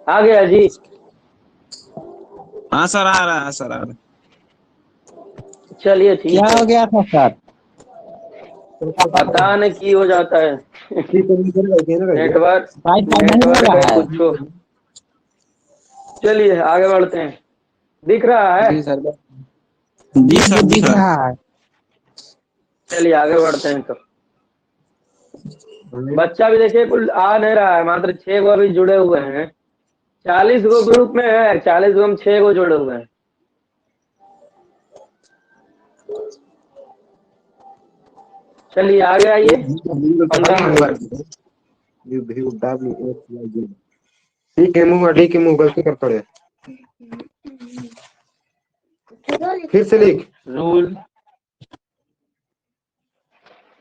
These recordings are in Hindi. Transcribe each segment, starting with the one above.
आ गया जी। हाँ सर आ रहा है सर आ रहा चलिए ठीक क्या है। हो गया था सर? पता नहीं की हो जाता है। नेटवर्क वाईफाई नहीं हो नेटवर्क रहा है है? कुछ। चलिए आगे बढ़ते हैं। दिख रहा है। जी सर जी जी जी सर दिख दिख रहा रहा है। चलिए आगे बढ़ते हैं तो। बच्चा भी देखिए कुल आ नहीं रहा है, मात्र 6 गो अभी जुड़े हुए हैं। 40 गो ग्रुप में है, 40 गो हम 6 गो जुड़े हुए हैं। चलिए आगे आइए। 15 नंबर। ठीक है मुंह डी के मुंह गलती कर पड़े। फिर से लिख। रूल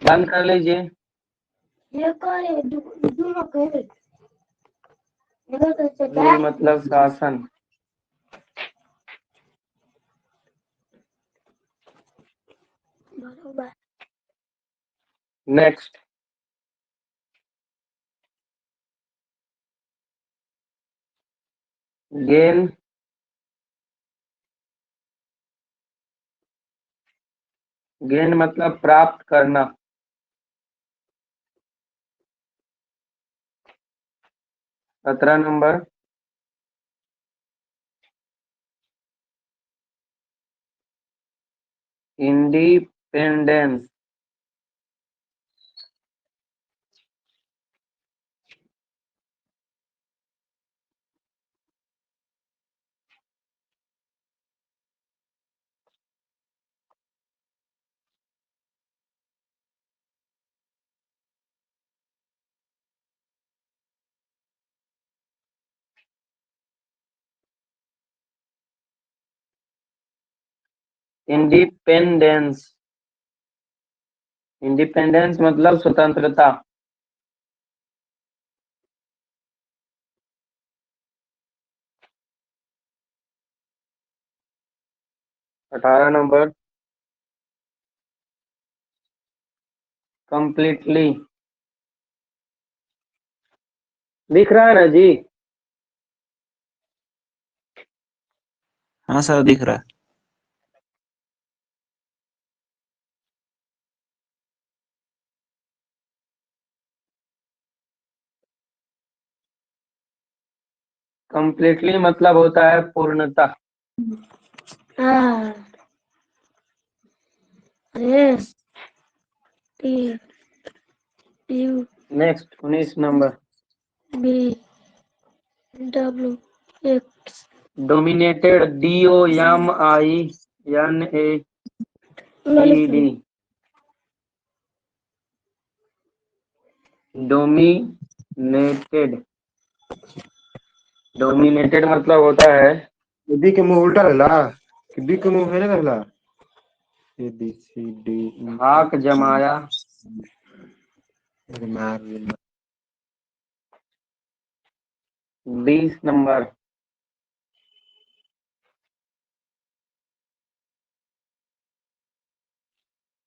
बंद कर लीजिए। रूल मतलब शासन। नेक्स्ट। गेन गेन मतलब प्राप्त करना। 17 नंबर। इंडिपेंडेंस इंडिपेंडेंस इंडिपेंडेंस मतलब स्वतंत्रता। अठारह नंबर। कंप्लीटली दिख रहा है ना जी। हाँ सर दिख रहा है। कंप्लीटली मतलब होता है पूर्णता। Next 19 number. Dominated DOMINATED। Dominated dominated मतलब होता है डी के मुंह उल्टा रहला कि डी के मुंह है ना रहला। ए बी सी डी हाक जमाया। मार 20 number.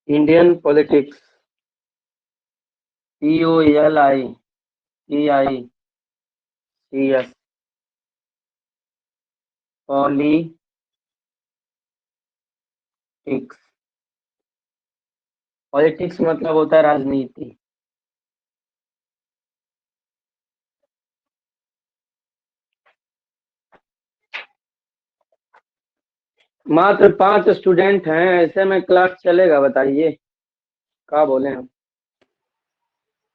Indian politics. POLITICS। Politics politics मतलब होता है राजनीति। मात्र 5 स्टूडेंट हैं, ऐसे में क्लास चलेगा बताइए? क्या बोले हम?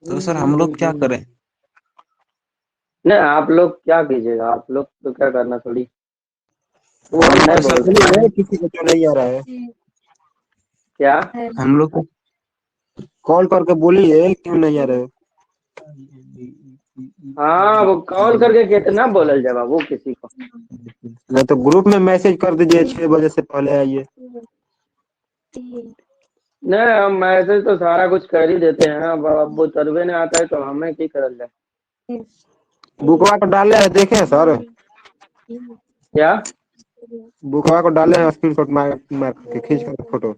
तो सर हम लोग क्या करें? नहीं आप लोग क्या कीजिएगा, आप लोग तो क्या करना थोड़ी। वो हम हम लोग नहीं तो बोल सर सकते। किसी को तो नहीं आ रहा है। क्या? हम लोग तो कॉल करके बोलिए क्यों नहीं आ रहे हो। हाँ वो कॉल करके कितना बोलल जाए बाबू किसी को। नहीं तो ग्रुप में मैसेज कर दीजिए 6 बजे से पहले आइए। नहीं हम मैसेज तो सारा कुछ कर ही देते हैं, अब वो सर्वे नहीं आता है तो हमें की करल जाए। बुकवा को डाले हैं देखे हैं सर। क्या? बुकवा को डाले हैं स्क्रीनशॉट मार मार के खींच कर फोटो।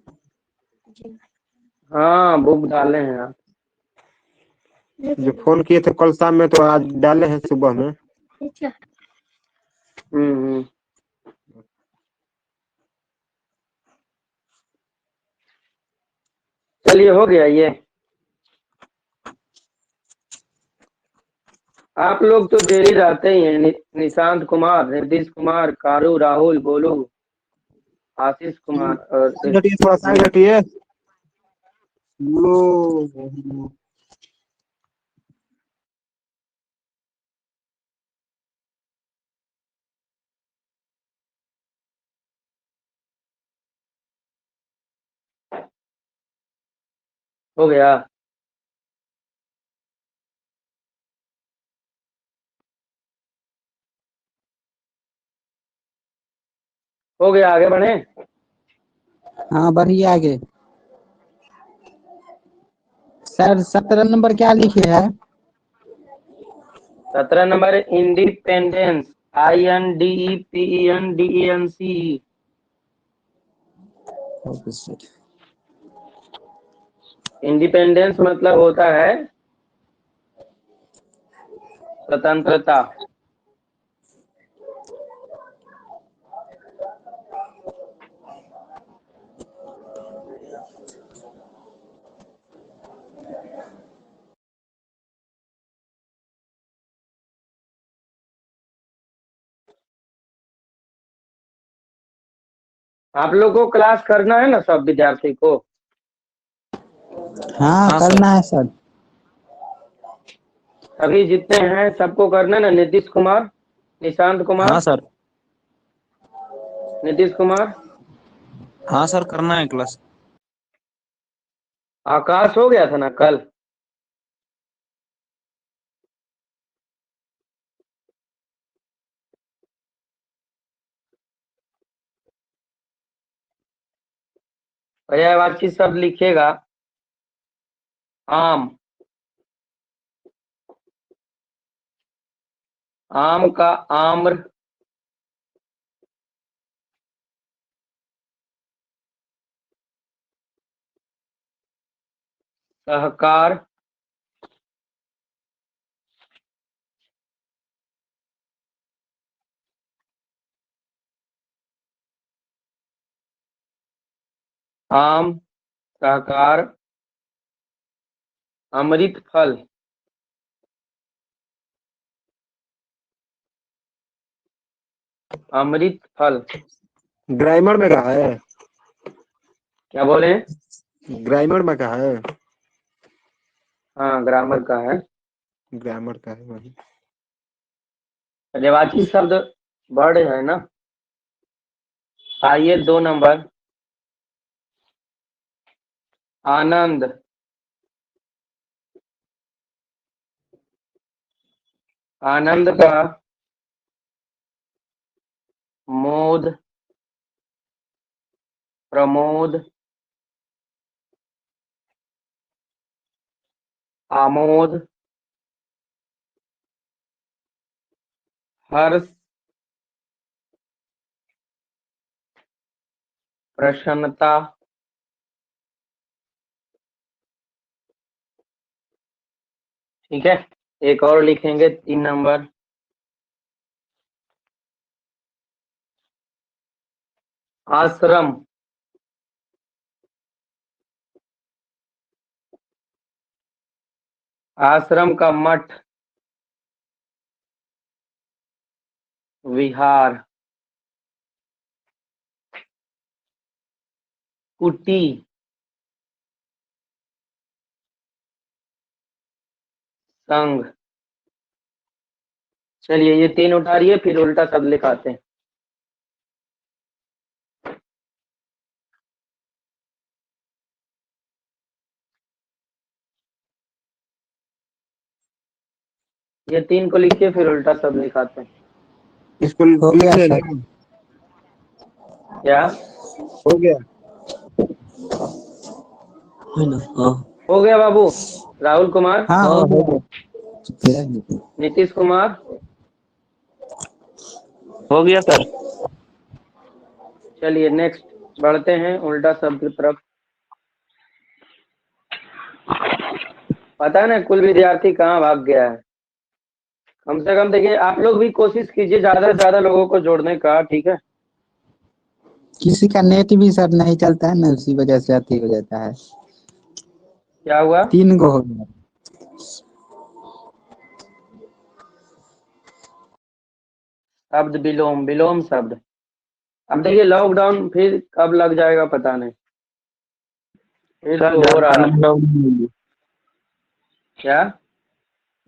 हाँ बुक डाले हैं आप। जो फोन किए थे कल शाम में तो आज डाले हैं सुबह में। हम्म। चलिए हो गया ये। आप लोग तो डेली रहते ही हैं। निशांत कुमार, नीतीश कुमार, कारू, राहुल, गोलू, आशीष कुमार और घटिए, थोड़ा सा घटिए। लो, हो गया। हो गया, आगे बढ़े। हाँ बढ़िए आगे। सर 17 नंबर क्या लिखे है? 17 नंबर इंडिपेंडेंस, INDEPENDENCE। इंडिपेंडेंस मतलब होता है स्वतंत्रता। आप लोग को क्लास करना है ना सब विद्यार्थी को? हाँ हाँ सर। करना है सर। अभी जितने हैं सबको करना है ना? नीतीश कुमार, निशांत कुमार, हाँ सर। नीतीश कुमार, हाँ सर, करना है क्लास। आकाश हो गया था ना कल? पर्यायवाची शब्द लिखेगा। आम, आम का आम्र, सहकार, आम, सहकार, अमृत फल, अमृत फल। ग्रामर में कहा है? क्या बोले? ग्रामर में कहा है? हाँ ग्रामर का है। ग्रामर का है वही। पर्यायवाची शब्द वर्ड है ना? आइए 2 नंबर, आनंद, आनंद का मोद, प्रमोद, आमोद, हर्ष, प्रसन्नता, ठीक है। एक और लिखेंगे 3 नंबर, आश्रम, आश्रम का मठ, विहार, कुटी, संघ। चलिए ये 3 उतारिए, फिर उल्टा शब्द लिखाते हैं। ये 3 को लिखिए, फिर उल्टा शब्द लिखाते हैं। इसको हो लिख गया लेना। सर। क्या हो गया। है ना? हाँ हो गया बाबू? राहुल कुमार, हाँ हो गया। नीतीश कुमार, हो गया सर। चलिए नेक्स्ट बढ़ते हैं उल्टा शब्द की तरफ। पता है ना कुल विद्यार्थी कहाँ भाग गया है? कम से कम देखिए, आप लोग भी कोशिश कीजिए ज्यादा से ज्यादा लोगों को जोड़ने का, ठीक है। किसी का नेट भी सर नहीं चलता है ना, उसी वजह से अति हो जाता है। क्या हुआ? 3 गो हो गया। शब्द विलोम, विलोम शब्द। अब देखिए लॉकडाउन फिर कब लग जाएगा पता नहीं, फिर सर तो हो रहा झारखंड है। में लॉकडाउन लग क्या? गया।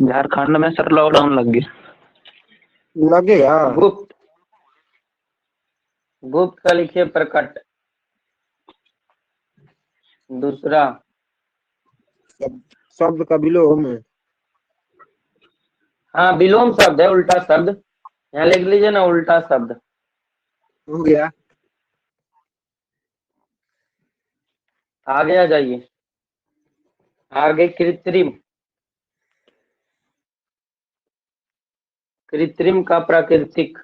झारखंड में सर लॉकडाउन लग गया। लगेगा। गुप्त, गुप्त का लिखिए प्रकट। दूसरा शब्द का विलोम। हाँ विलोम शब्द है, उल्टा शब्द। यहाँ लिख लीजिए ना, उल्टा शब्द। हो गया। आगे आ जाइए। आगे कृत्रिम, कृत्रिम का प्राकृतिक।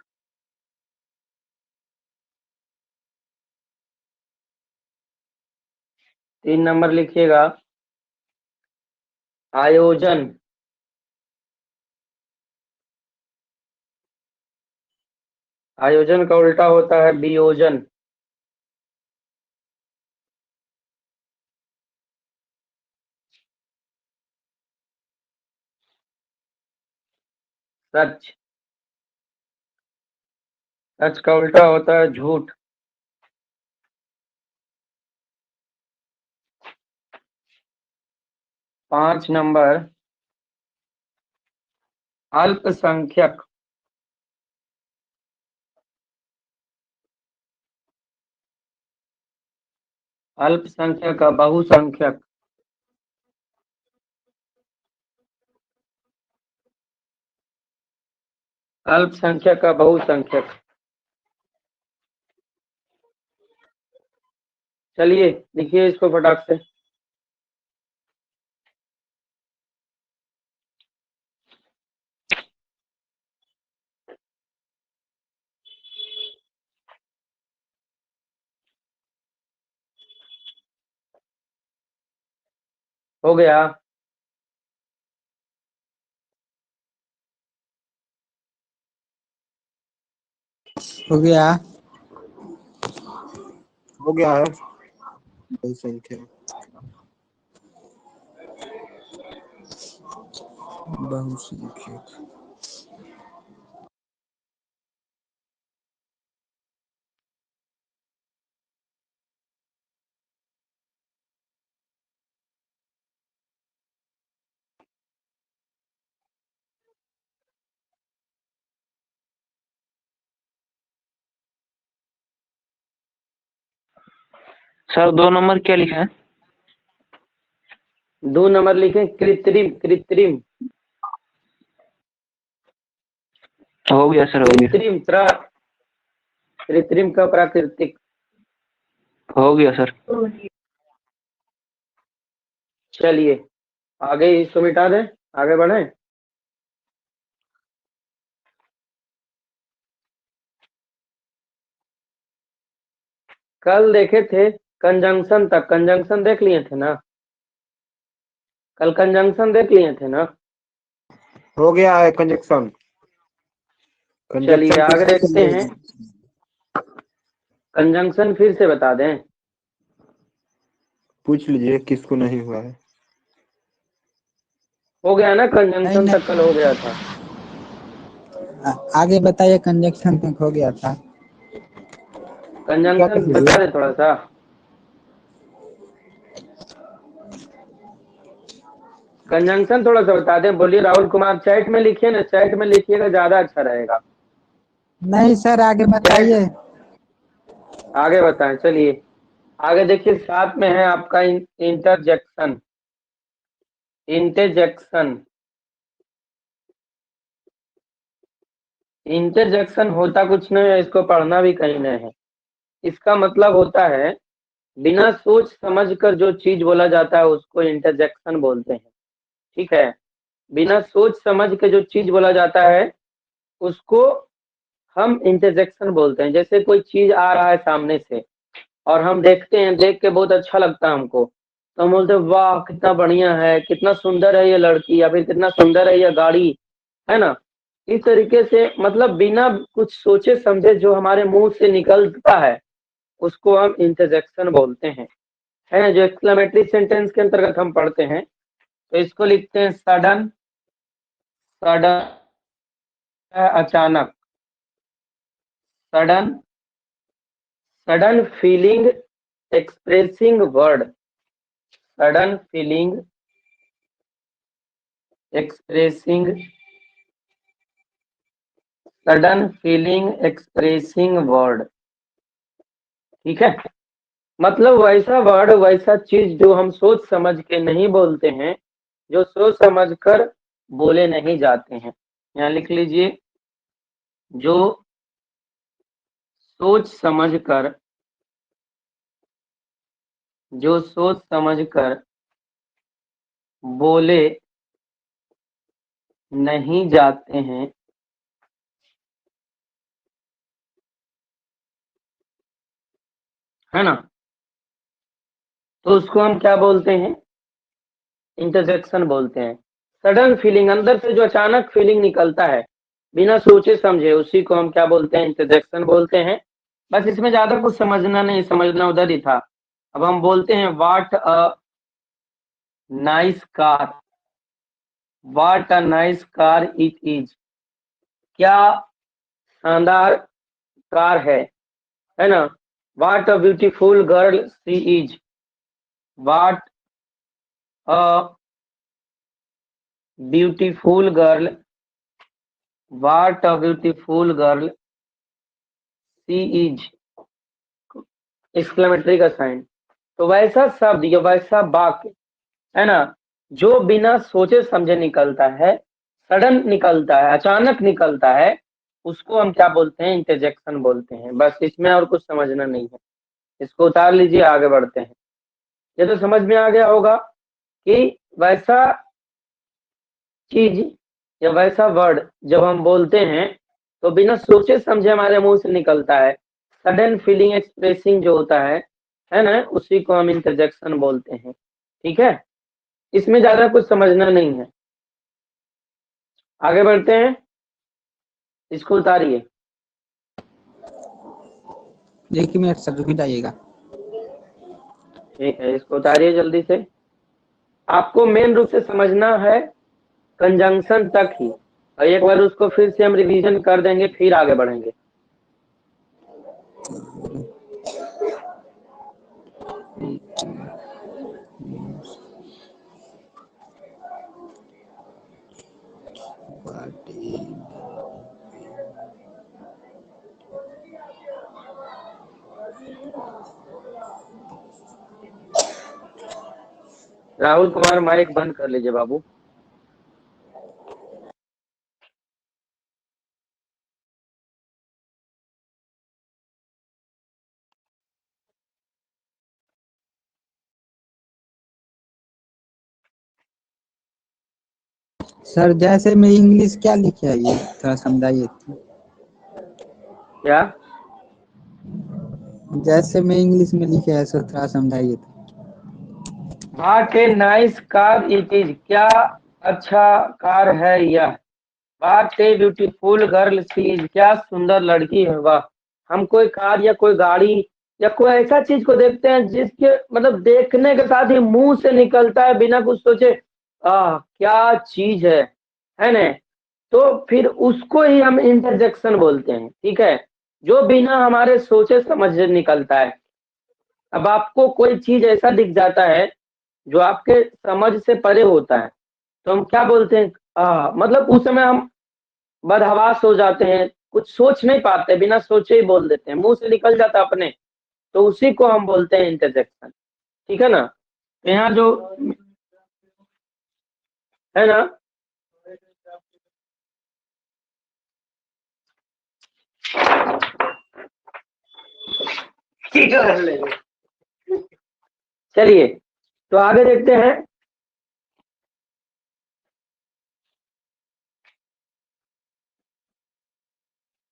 तीन नंबर लिखिएगा आयोजन, आयोजन का उल्टा होता है वियोजन। सच, सच का उल्टा होता है झूठ। पांच नंबर अल्पसंख्यक, अल्पसंख्यक का बहुसंख्यक। अल्पसंख्यक का बहुसंख्यक। चलिए लिखिए इसको फटाक से। हो गया? हो गया। हो गया है। बहुसंख्यक। बहुसंख्यक। सर 2 नंबर क्या लिखा है? 2 नंबर लिखे कृत्रिम, कृत्रिम, हो गया सर, हो गया। कृत्रिम कृत्रिम का प्राकृतिक। हो गया सर। चलिए आगे इसको मिटा दें, आगे बढ़े। कल देखे थे कंजंक्शन तक, कंजंक्शन देख लिए थे ना? कल कंजंक्शन देख लिए थे ना? हो गया है कंजक्शन। चलिए कंजक्शन आगे किसको देखते कहते हैं। हैं? कंजंक्शन फिर से बता दें। पूछ लीजिए किसको नहीं हुआ है। हो गया ना, नहीं कंजंक्शन तक कल हो गया था। आगे बताइए। कंजक्शन तक हो गया था। क्या कंजंक्शन कर बता लीजिए। दे थोड़ा सा। कंजंक्शन थोड़ा सा बता दें, बोलिए राहुल कुमार। चैट में लिखिए ना, चैट में लिखिएगा, ज्यादा अच्छा रहेगा। नहीं सर, आगे चैट बताइए। आगे बताएं। चलिए आगे देखिए, साथ में है आपका इंटरजेक्शन, इंटरजेक्शन। इंटरजेक्शन होता कुछ नहीं है, इसको पढ़ना भी कहीं नहीं है। इसका मतलब होता है बिना सोच समझ कर जो चीज बोला जाता है उसको इंटरजेक्शन बोलते हैं, ठीक है। बिना सोच समझ के जो चीज बोला जाता है उसको हम इंटरजेक्शन बोलते हैं। जैसे कोई चीज आ रहा है सामने से और हम देखते हैं, देख के बहुत अच्छा लगता है हमको, तो हम बोलते हैं वाह कितना बढ़िया है, कितना सुंदर है ये लड़की, या फिर कितना सुंदर है ये गाड़ी, है ना। इस तरीके से मतलब बिना कुछ सोचे समझे जो हमारे मुंह से निकलता है उसको हम इंटरजेक्शन बोलते हैं, है ना। जो एक्सक्लेमेटरी सेंटेंस के अंतर्गत हम पढ़ते हैं तो इसको लिखते हैं सडन, सडन अचानक, sudden, sudden feeling expressing word, sudden feeling expressing, sudden feeling expressing word, ठीक है। मतलब वैसा वर्ड, वैसा चीज जो हम सोच समझ के नहीं बोलते हैं, जो सोच समझ कर बोले नहीं जाते हैं। यहाँ लिख लीजिए, जो सोच समझ कर, जो सोच समझ कर बोले नहीं जाते हैं, है ना, तो उसको हम क्या बोलते हैं, इंटरजेक्शन बोलते हैं। सडन फीलिंग, अंदर से जो अचानक फीलिंग निकलता है बिना सोचे समझे, उसी को हम क्या बोलते हैं, इंटरजेक्शन बोलते हैं। बस इसमें ज्यादा कुछ समझना नहीं, समझना उधर ही था। अब हम बोलते हैं what a nice car, what a nice car it is, क्या शानदार कार है ना। What a beautiful girl she is, what a beautiful girl, what a beautiful girl she is, exclamatory का साइन। तो वैसा शब्द या वैसा वाक्य, है ना, जो बिना सोचे समझे निकलता है, सडन निकलता है, अचानक निकलता है, उसको हम क्या बोलते हैं, इंटरजेक्शन बोलते हैं। बस इसमें और कुछ समझना नहीं है, इसको उतार लीजिए, आगे बढ़ते हैं। ये तो समझ में आ गया होगा कि वैसा चीज या वैसा वर्ड जब हम बोलते हैं तो बिना सोचे समझे हमारे मुंह से निकलता है, सडन फीलिंग एक्सप्रेसिंग जो होता है ना, उसी को हम इंटरजेक्शन बोलते हैं, ठीक है। इसमें ज्यादा कुछ समझना नहीं है, आगे बढ़ते हैं, इसको उतारिए। एक मिनट सर, रुक जाइएगा। ठीक है, इसको उतारिए जल्दी से। आपको मेन रूप से समझना है कंजंक्शन तक ही, और एक बार उसको फिर से हम रिवीजन कर देंगे, फिर आगे बढ़ेंगे। राहुल कुमार माइक बंद कर लीजिए बाबू। सर जैसे में इंग्लिश क्या लिखे है ये थोड़ा समझाइए तो। क्या? जैसे में इंग्लिश में लिखे है सर थोड़ा समझाइए तो। What a nice car it is, क्या अच्छा कार है यह। What a beautiful girl she is, क्या सुंदर लड़की है वह। हम कोई कार या कोई गाड़ी या कोई ऐसा चीज को देखते हैं जिसके मतलब देखने के साथ ही मुंह से निकलता है बिना कुछ सोचे, क्या चीज है ना, तो फिर उसको ही हम इंटरजेक्शन बोलते हैं, ठीक है, जो बिना हमारे सोचे समझे निकलता है। अब आपको कोई चीज ऐसा दिख जाता है जो आपके समझ से परे होता है, तो हम क्या बोलते हैं, मतलब उस समय हम बदहवास हो जाते हैं, कुछ सोच नहीं पाते, बिना सोचे ही बोल देते हैं, मुंह से निकल जाता है अपने, तो उसी को हम बोलते हैं इंटरजेक्शन, ठीक है ना। तो यहाँ जो है ना, चलिए तो आगे देखते हैं।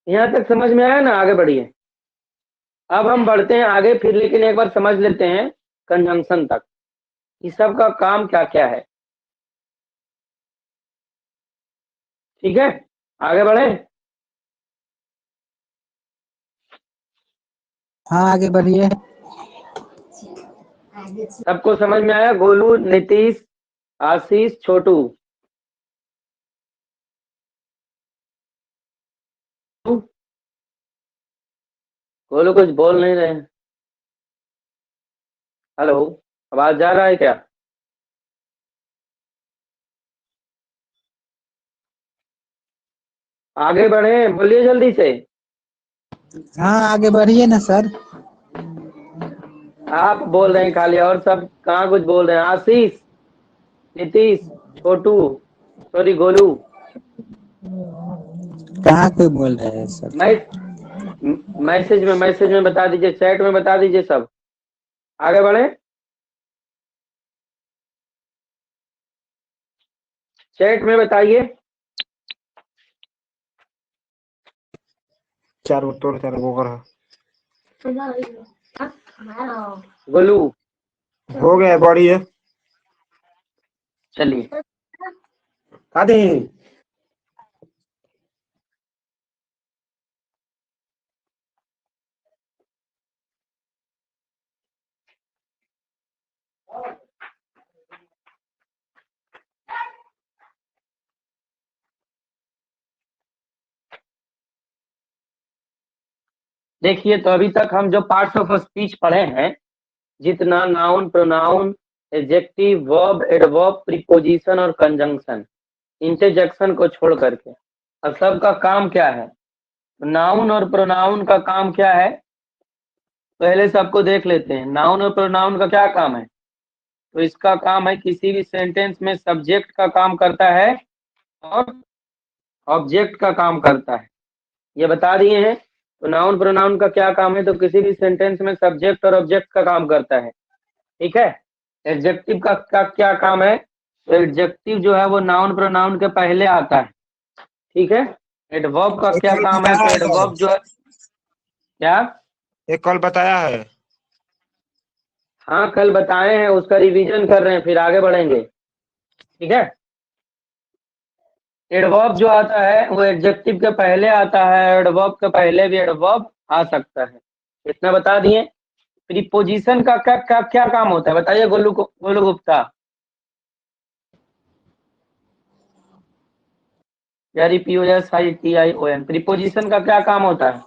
यहाँ तक समझ में आया ना, आगे बढ़िए। अब हम बढ़ते हैं आगे फिर, लेकिन एक बार समझ लेते हैं कंजंक्शन तक, इस सब का काम क्या क्या है, ठीक है। आगे बढ़े? हाँ आगे बढ़िए। सबको समझ में आया? गोलू, नीतीश, आशीष, छोटू। गोलू कुछ बोल नहीं रहे। हेलो, आवाज जा रहा है क्या? आगे बढ़े, बोलिए जल्दी से। हाँ आगे बढ़िए ना सर। आप बोल रहे हैं खाली, और सब कहाँ कुछ बोल रहे हैं? आशीष, नीतीश, छोटू, सॉरी गोलू। कहाँ कोई बोल रहे हैं सर? मैसेज में बता दीजिए, चैट में बता दीजिए सब। आगे बढ़े, चैट में बताइए। 4 गो तोड़ 4 गो कर गोलू, हो गया, बढ़िए। चलिए। आदि देखिए, तो अभी तक हम जो पार्ट्स ऑफ स्पीच पढ़े हैं, जितना noun, pronoun, adjective, verb, adverb, preposition और कंजंक्शन, इंटरजेक्शन को छोड़ करके, अब सबका काम क्या है? नाउन और प्रोनाउन का काम क्या है? पहले सबको देख लेते हैं। नाउन और प्रोनाउन का क्या काम है? तो इसका काम है, किसी भी सेंटेंस में सब्जेक्ट का काम करता है और ऑब्जेक्ट का काम करता है। ये बता दिए हैं। तो नाउन प्रोनाउन का क्या काम है? तो किसी भी सेंटेंस में सब्जेक्ट और ऑब्जेक्ट का काम करता है। ठीक है। एडजेक्टिव का क्या काम है? तो एडजेक्टिव जो है वो नाउन प्रोनाउन के पहले आता है। ठीक है। एडवर्ब का क्या काम है? तो एडवर्ब जो है क्या? एक कल बताया है। हाँ कल बताए हैं, उसका रिवीजन कर रहे हैं, फिर आगे बढ़ेंगे। ठीक है। एडवर्ब जो आता है वो एडजेक्टिव के पहले आता है, एडवर्ब के पहले भी एडवर्ब आ सकता है। इतना बता दिए। प्रीपोजिशन का क्या काम होता है? बताइए गोलू गुप्ता। POSITION, प्रीपोजिशन का क्या काम होता है?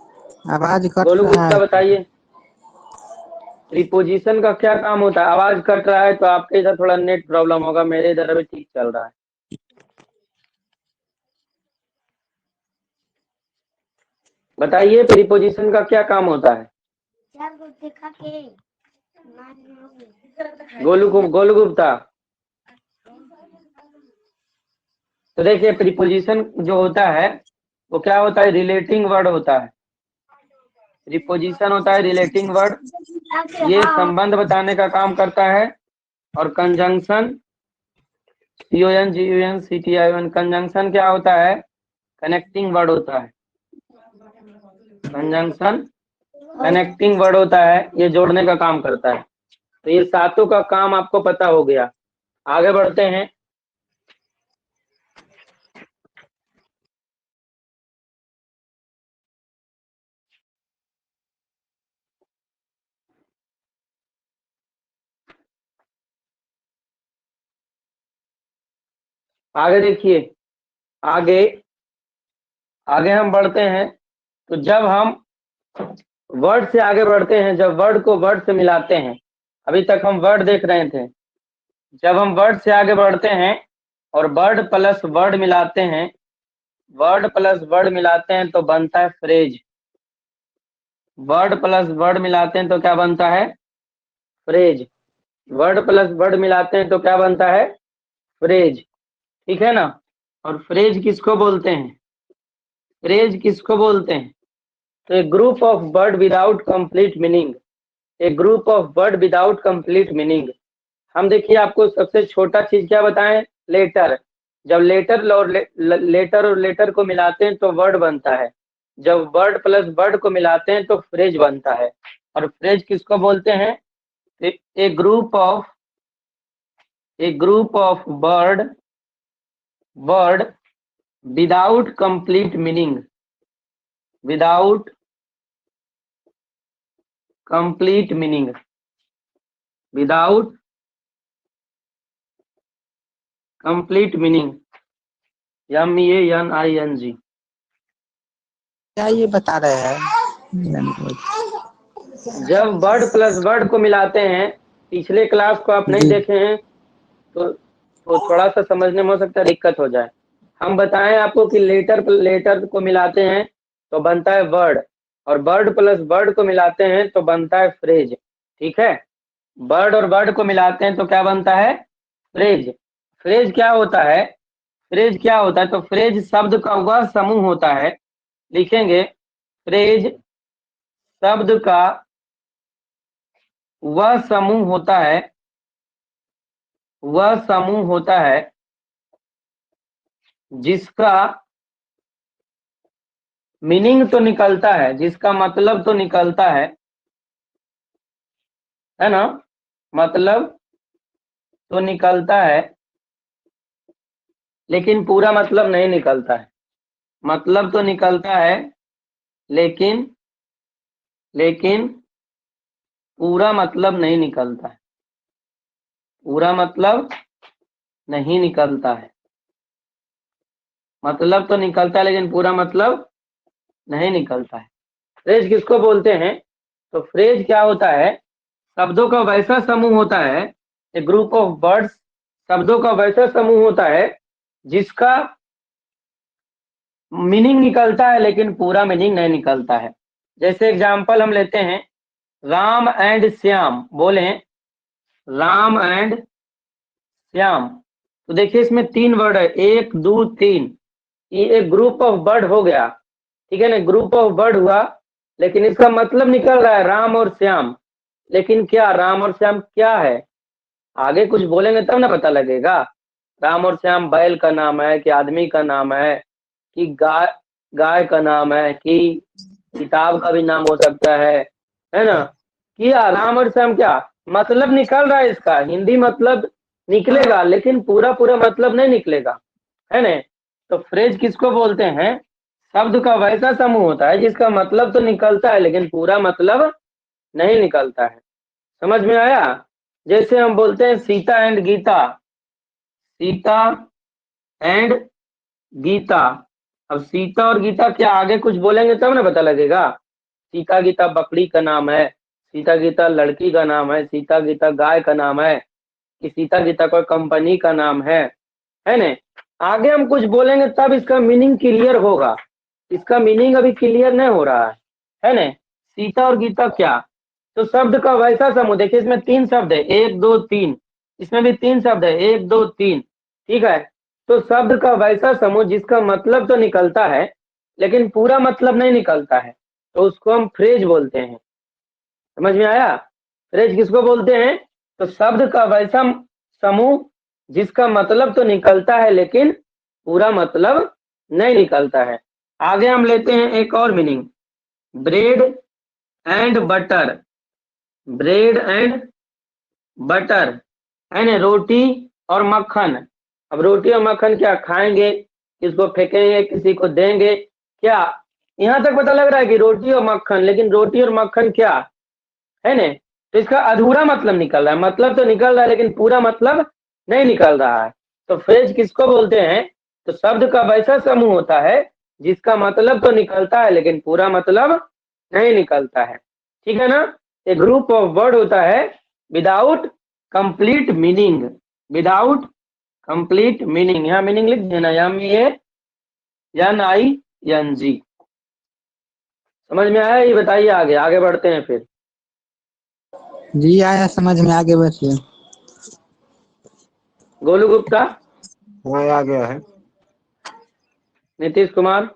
आवाज कट गोलू रहा गुप्ता है। बताइए, प्रीपोजिशन का क्या काम होता है? आवाज कट रहा है तो आपके इधर थोड़ा नेट प्रॉब्लम होगा, मेरे इधर अभी ठीक चल रहा है। बताइए, प्रीपोजिशन का क्या काम होता है? गोलू गुप्ता। तो देखिए, प्रीपोजिशन जो होता है वो क्या होता है? रिलेटिंग वर्ड होता है। प्रीपोजिशन होता है रिलेटिंग वर्ड, ये संबंध बताने का काम करता है। और कंजंक्शन, CONJUNCTION, कंजंक्शन क्या होता है? कनेक्टिंग वर्ड होता है। कंजंक्शन कनेक्टिंग वर्ड होता है, ये जोड़ने का काम करता है। तो ये सातों का काम आपको पता हो गया। आगे बढ़ते हैं। आगे देखिए, आगे आगे हम बढ़ते हैं। तो जब हम वर्ड से आगे बढ़ते हैं, जब वर्ड को वर्ड से मिलाते हैं, अभी तक हम वर्ड देख रहे थे। जब हम वर्ड से आगे बढ़ते हैं और वर्ड प्लस वर्ड मिलाते हैं, वर्ड प्लस वर्ड मिलाते हैं तो बनता है फ्रेज। वर्ड प्लस वर्ड मिलाते हैं तो क्या बनता है? फ्रेज। वर्ड प्लस वर्ड मिलाते हैं तो क्या बनता है? फ्रेज। ठीक है ना। और फ्रेज किसको बोलते हैं? फ्रेज किसको बोलते हैं? तो a group of word without complete meaning. A group of word without complete meaning. हम देखिए, आपको सबसे छोटा चीज क्या बताएं? लेटर। जब लेटर और लेटर को मिलाते हैं तो वर्ड बनता है। जब वर्ड प्लस वर्ड को मिलाते हैं तो फ्रेज बनता है। और फ्रेज किसको बोलते हैं? A group of word without complete meaning, without complete meaning, without complete meaning, MEANING। क्या ये बता रहे हैं? जब वर्ड प्लस वर्ड को मिलाते हैं, पिछले क्लास को आप नहीं जी। देखे हैं तो थोड़ा सा समझने में हो सकता है दिक्कत हो जाए। हम बताएं आपको कि लेटर को मिलाते हैं तो बनता है वर्ड, और वर्ड प्लस वर्ड को मिलाते हैं तो बनता है फ्रेज। ठीक है, वर्ड और वर्ड को मिलाते हैं तो क्या बनता है? फ्रेज। फ्रेज क्या होता है? फ्रेज क्या होता है? तो फ्रेज शब्द का वह समूह होता है, लिखेंगे फ्रेज शब्द का वह समूह होता है, वह समूह होता है जिसका मीनिंग तो निकलता है, जिसका मतलब तो निकलता है ना, मतलब तो निकलता है लेकिन पूरा मतलब नहीं निकलता है। मतलब तो निकलता है लेकिन लेकिन पूरा मतलब नहीं निकलता है, पूरा मतलब नहीं निकलता है। मतलब तो निकलता है लेकिन पूरा मतलब नहीं निकलता है। फ्रेज किसको बोलते हैं? तो फ्रेज क्या होता है? शब्दों का वैसा समूह होता है, ए ग्रुप ऑफ वर्ड्स, शब्दों का वैसा समूह होता है जिसका मीनिंग निकलता है लेकिन पूरा मीनिंग नहीं निकलता है। जैसे एग्जांपल हम लेते हैं, राम एंड श्याम, बोले राम एंड श्याम। तो देखिए इसमें 3 वर्ड है, 1 2 3। ये एक ग्रुप ऑफ वर्ड हो गया, ठीक है ना, ग्रुप ऑफ वर्ड हुआ, लेकिन इसका मतलब निकल रहा है राम और श्याम। लेकिन क्या राम और श्याम क्या है? आगे कुछ बोलेंगे तब ना पता लगेगा। राम और श्याम बैल का नाम है कि आदमी का नाम है कि गाय गाय का नाम है कि किताब का भी नाम हो सकता है ना। क्या राम और श्याम क्या मतलब निकल रहा है? इसका हिंदी मतलब निकलेगा लेकिन पूरा पूरा मतलब नहीं निकलेगा, है ना। तो फ्रेज किसको बोलते हैं? शब्द का वैसा समूह होता है जिसका मतलब तो निकलता है लेकिन पूरा मतलब नहीं निकलता है। समझ में आया? जैसे हम बोलते हैं सीता एंड गीता, सीता एंड गीता। अब सीता और गीता क्या आगे कुछ बोलेंगे तब ना पता लगेगा। सीता गीता बकरी का नाम है, सीता गीता लड़की का नाम है, सीता गीता गाय का नाम है कि सीता गीता कोई कंपनी का नाम है ना। आगे हम कुछ बोलेंगे तब इसका मीनिंग क्लियर होगा, इसका मीनिंग अभी क्लियर नहीं हो रहा है ना। सीता और गीता क्या? तो शब्द का वैसा समूह, देखिए इसमें 3 शब्द है, 1 2 3। इसमें भी 3 शब्द है, 1 2 3। ठीक है, तो शब्द का वैसा समूह जिसका मतलब तो निकलता है लेकिन पूरा मतलब नहीं निकलता है, तो उसको हम फ्रेज बोलते हैं। समझ में आया? फ्रेज किसको बोलते हैं? तो शब्द का वैसा समूह जिसका मतलब तो निकलता है लेकिन पूरा मतलब नहीं निकलता है। आगे हम लेते हैं एक और meaning, bread and butter. Bread and butter, है ना, रोटी और मक्खन। अब रोटी और मक्खन क्या खाएंगे, किसको फेंकेंगे, किसी को देंगे क्या? यहाँ तक पता लग रहा है कि रोटी और मक्खन, लेकिन रोटी और मक्खन क्या है ना। तो इसका अधूरा मतलब निकल रहा है, मतलब तो निकल रहा है लेकिन पूरा मतलब नहीं निकल रहा है। तो फ्रेज किसको बोलते हैं? तो शब्द का वैसा समूह होता है जिसका मतलब तो निकलता है लेकिन पूरा मतलब नहीं निकलता है। ठीक है ना। ए ग्रुप ऑफ वर्ड होता है without complete meaning, without complete meaning. यहाँ मीनिंग लिख देना, MEANING। समझ में आया? ये बताइए, आगे आगे बढ़ते हैं फिर। जी आया समझ में, आगे बढ़िए। गोलू गुप्ता, हाँ आ गया है। नीतीश कुमार,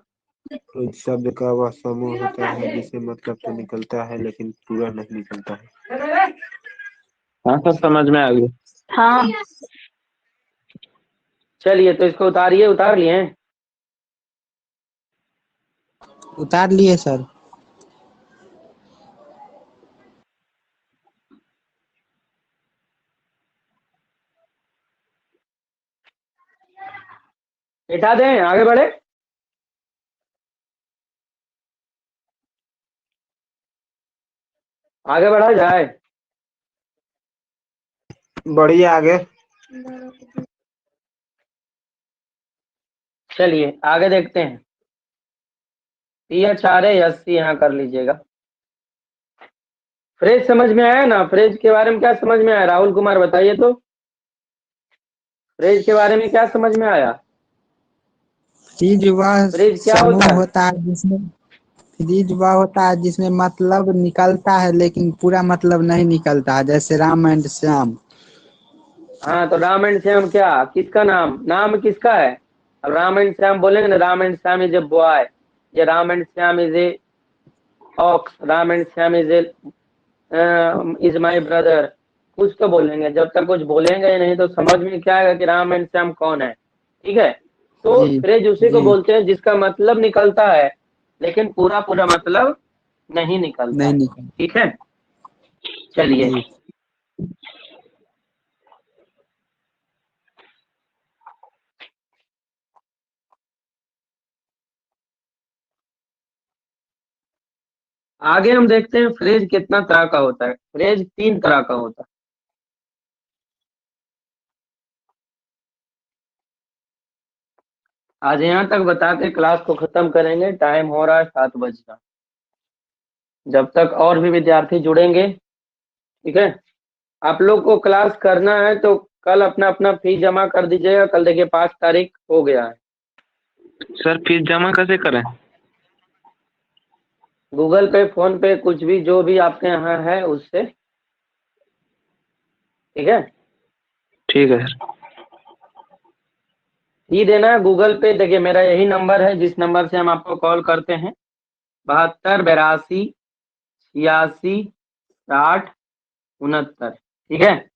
इस शब्द का वह समूह होता है जिसे मतलब तो निकलता है लेकिन पूरा नहीं निकलता है। हाँ सर समझ में आ गया। हाँ चलिए तो इसको उतारिए, उतार लिए? उतार लिए सर। बैठा दें, आगे बढ़े। आगे बढ़ा जाए। बढ़िए आगे। चलिए आगे देखते हैं। या 4 यहाँ कर लीजिएगा। फ्रेज समझ में आया ना? फ्रेज के बारे में क्या समझ में आया? राहुल कुमार बताइए तो, फ्रेज के बारे में क्या समझ में आया? फ्रीज वह फ्रेज क्या होता समूह है? होता है जिसमें फ्रीज वह होता है जिसमें मतलब निकलता है लेकिन पूरा मतलब नहीं निकलता है, जैसे राम एंड श्याम। हाँ, तो राम एंड श्याम क्या, किसका नाम, नाम किसका है? अब राम एंड श्याम बोलेंगे ना, Ram and Shyam is a boy, या Ram and Shyam is a ox, Ram and Shyam is my brother, कुछ तो बोलेंगे। जब तक कुछ बोलेंगे ही नहीं तो समझ में क्या आएगा कि राम एंड श्याम कौन है? ठीक है, तो जी फ्रेज उसी को जी। बोलते हैं जिसका मतलब निकलता है लेकिन पूरा पूरा मतलब नहीं निकलता नहीं है। निकल। ठीक है, चलिए। जी। आगे हम देखते हैं फ्रेज कितना तरह का होता है। फ्रेज 3 तरह का होता है। आज यहाँ तक बता के क्लास को खत्म करेंगे, टाइम हो रहा है 7 बजना। जब तक और भी विद्यार्थी जुड़ेंगे, ठीक है, आप लोग को क्लास करना है तो कल अपना अपना फीस जमा कर दीजिएगा। कल देखिए 5 तारीख हो गया है। सर फीस जमा कैसे करें? गूगल पे, फोन पे, कुछ भी जो भी आपके यहाँ है उससे। ठीक है, ठीक है सर। फी देना है गूगल पे। देखिए मेरा यही नंबर है जिस नंबर से हम आपको कॉल करते हैं, 72 82 86 60 69। ठीक है,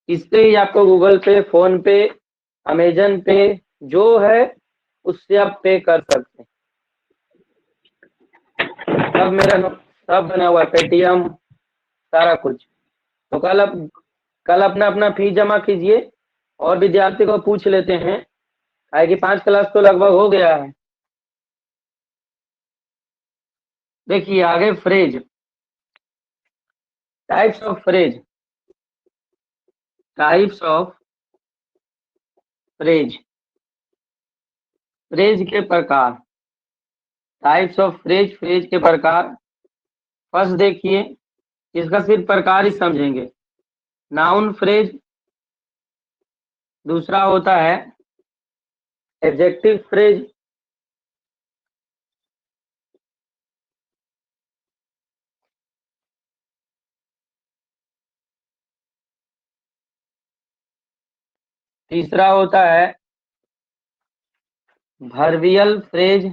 इससे ही आपको गूगल पे, फोन पे, अमेजन पे जो है उससे आप पे कर सकते हैं। सब मेरा सब बना हुआ है, पेटीएम, सारा कुछ। तो कल अपना अपना फीस जमा कीजिए और विद्यार्थी को पूछ लेते हैं, काहे कि 5 क्लास तो लगभग हो गया है। देखिए आगे phrase, types of phrase, types of phrase, phrase के प्रकार, टाइप्स ऑफ फ्रेज, फ्रेज के प्रकार। फर्स्ट देखिए, इसका सिर्फ प्रकार ही समझेंगे। नाउन फ्रेज, दूसरा होता है एडजेक्टिव फ्रेज, तीसरा होता है वर्बियल फ्रेज,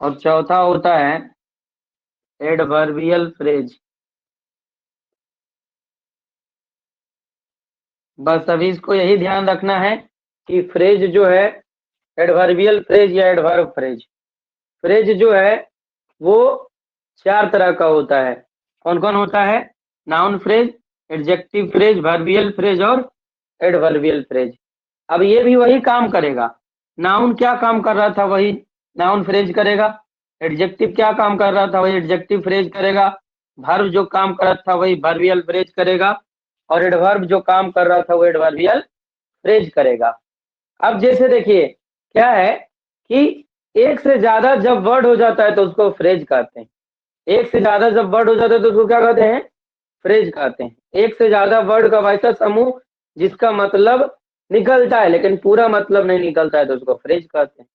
और चौथा होता है एडवर्बियल फ्रेज। बस अभी इसको यही ध्यान रखना है कि फ्रेज जो है, एडवर्बियल फ्रेज या एडवर्ब फ्रेज, फ्रेज जो है वो 4 तरह का होता है। कौन कौन होता है? Noun phrase, adjective phrase, verbal phrase और एडवर्बियल फ्रेज। अब ये भी वही काम करेगा। नाउन क्या काम कर रहा था वही नाउन फ्रेज करेगा, एडजेक्टिव क्या काम कर रहा था वही एडजेक्टिव फ्रेज करेगा, वर्ब जो काम कर रहा था वही वर्बियल फ्रेज करेगा, और एडवर्ब जो काम कर रहा था वो एडवर्बियल फ्रेज करेगा। अब जैसे देखिए क्या है कि एक से ज्यादा जब वर्ड हो जाता है तो उसको फ्रेज कहते हैं। एक से ज्यादा जब वर्ड हो जाता है तो उसको क्या कहते हैं? फ्रेज कहते हैं। एक से ज्यादा वर्ड का वैसा समूह जिसका मतलब निकलता है लेकिन पूरा मतलब नहीं निकलता है तो उसको फ्रेज कहते हैं।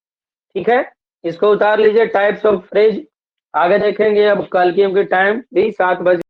ठीक है, इसको उतार लीजिए, टाइप्स ऑफ फ्रेज। आगे देखेंगे। अब कल की टाइम भी 7 बजे।